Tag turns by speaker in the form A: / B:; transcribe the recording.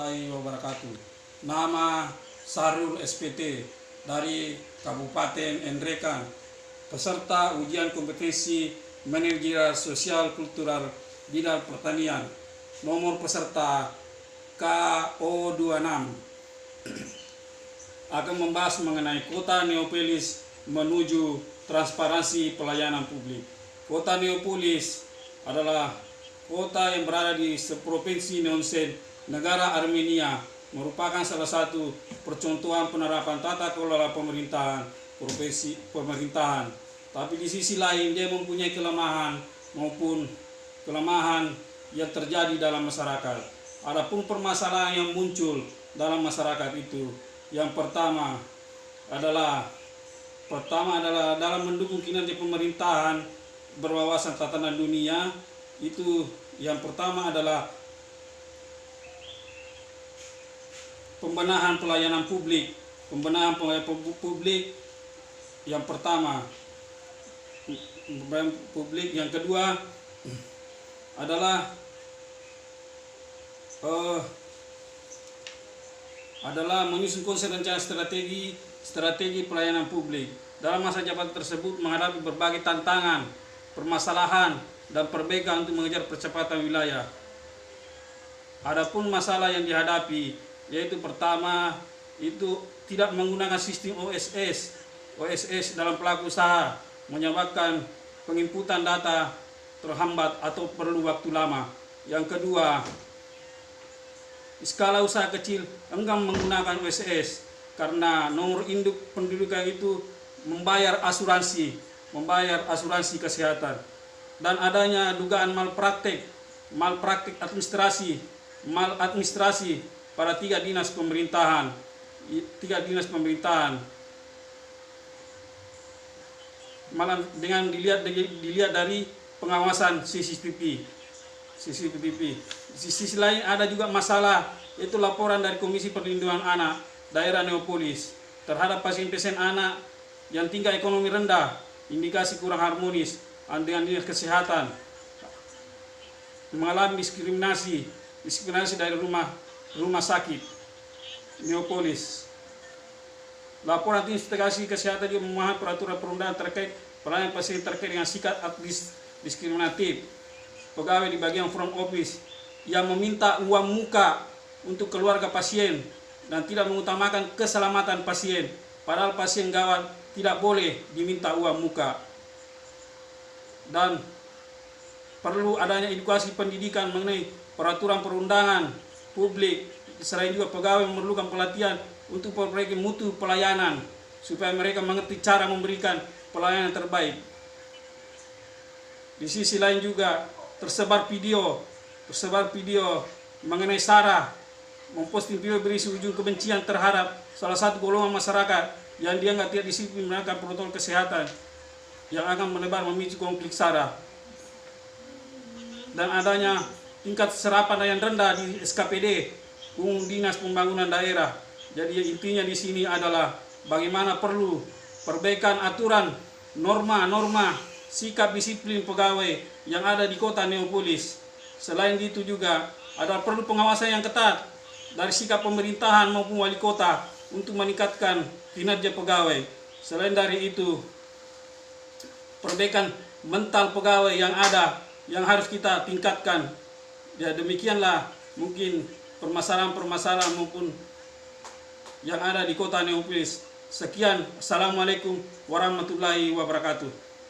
A: warahmatullahi wabarakatuh. Nama Sarul SPT dari Kabupaten Nrekan, peserta ujian kompetensi manajerial sosial kultural bidang pertanian. Nomor peserta KO26 akan membahas mengenai kota Neopolis menuju transparansi pelayanan publik. Kota Neopolis adalah kota yang berada di Provinsi Neonsen, negara Armenia, merupakan salah satu percontohan penerapan tata kelola pemerintahan profesi pemerintahan. Tapi di sisi lain dia mempunyai kelemahan maupun kelemahan yang terjadi dalam masyarakat. Adapun permasalahan yang muncul dalam masyarakat itu, yang pertama adalah dalam mendukung kinerja pemerintahan berwawasan tatanan dunia. Itu yang pertama adalah pembenahan pelayanan publik. Pembenahan pelayanan publik yang pertama, pembenahan publik. Yang kedua adalah menyusun konsep rencana strategi pelayanan publik. Dalam masa jabatan tersebut menghadapi berbagai tantangan, permasalahan, dan perbaikan untuk mengejar percepatan wilayah. Adapun masalah yang dihadapi, yaitu pertama itu tidak menggunakan sistem OSS dalam pelaku usaha, menyebabkan penginputan data terhambat atau perlu waktu lama. Yang kedua, skala usaha kecil enggan menggunakan OSS karena nomor induk pendudukan itu membayar asuransi kesehatan, dan adanya dugaan malpraktik administrasi pada tiga dinas pemerintahan malah dengan dilihat dari pengawasan CCTV. Di sisi lain ada juga masalah, yaitu laporan dari Komisi Perlindungan Anak daerah Neopolis terhadap pasien-pasien anak yang tingkat ekonomi rendah, indikasi kurang harmonis dengan dinas kesehatan, mengalami diskriminasi dari rumah sakit Neopolis. Laporan investigasi kesehatan juga memahami peraturan perundangan terkait pelayanan pasien terkait dengan sikap diskriminatif pegawai di bagian front office yang meminta uang muka untuk keluarga pasien dan tidak mengutamakan keselamatan pasien, padahal pasien gawat tidak boleh diminta uang muka. Dan perlu adanya edukasi pendidikan mengenai peraturan perundangan publik. Selain juga pegawai memerlukan pelatihan untuk memperbaiki mutu pelayanan supaya mereka mengerti cara memberikan pelayanan terbaik. Di sisi lain juga tersebar video mengenai Sarah memposting video berisi ujung kebencian terhadap salah satu golongan masyarakat yang dianggap tidak disiplin menerapkan protokol kesehatan yang akan menebar memicu konflik SARA, dan adanya tingkat serapan yang rendah di SKPD Umum Dinas Pembangunan Daerah. Jadi intinya di sini adalah bagaimana perlu perbaikan aturan, norma sikap disiplin pegawai yang ada di kota Neopolis. Selain itu juga ada perlu pengawasan yang ketat dari sikap pemerintahan maupun wali kota untuk meningkatkan kinerja pegawai. Selain dari itu, perbaikan mental pegawai yang ada yang harus kita tingkatkan. Ya, demikianlah mungkin permasalahan maupun yang ada di kota Neopolis. Sekian, assalamualaikum warahmatullahi wabarakatuh.